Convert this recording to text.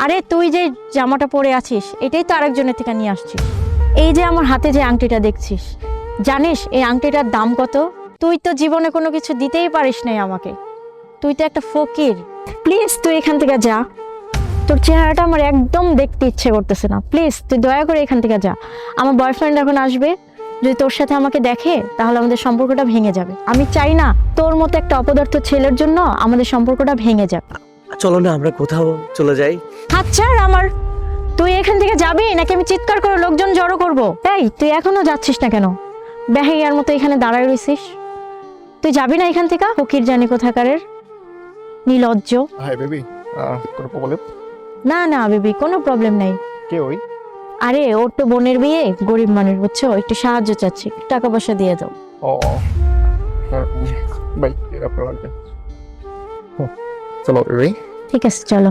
আরে তুই যে জামাটা পরে আছিস এটাই তো আরেকজনের থেকে নিয়ে আসছিস। এই যে আমার হাতে যে আংটিটা দেখছিস, জানিস এই আংটিটার দাম কত? তুই তো জীবনে কোনো কিছু দিতেই পারিস নাই আমাকে, তুই তো একটা ফকির। প্লিজ তুই এখান থেকে যা, তোর চেহারাটা আমার একদম দেখতে ইচ্ছে করতেছে না। প্লিজ তুই দয়া করে এখান থেকে যা। আমার বয়ফ্রেন্ড এখন আসবে, যদি তোর সাথে আমাকে দেখে তাহলে আমাদের সম্পর্কটা ভেঙে যাবে। আমি চাই না তোর মতো একটা অপদার্থ ছেলের জন্য আমাদের সম্পর্কটা ভেঙে যাক। চলো না আমরা কোথাও চলে যাই। আচ্ছা আমার, তুই এখান থেকে যাবি নাকি আমি চিৎকার করে লোকজন জড়ো করব? এই তুই এখনো যাচ্ছিস না কেন? বেহাইয়ার মতো এখানে দাঁড়ায় রইছিস। তুই যাবি না এখান থেকে? ফকির জানি কোথাকারের, নির্লজ্জ। হাই বেবি, কোনো প্রবলেম? না না বেবি, কোনো প্রবলেম নাই। কে ওই? আরে ওর তো বোনের বিয়ে, গরিব মানুষ বুঝছো, একটু সাহায্য চাচ্ছি, টাকা পয়সা দিয়ে দাও। ও ভাই, আপনার লাগবে। চলো বেবি। ঠিক আছে চলো।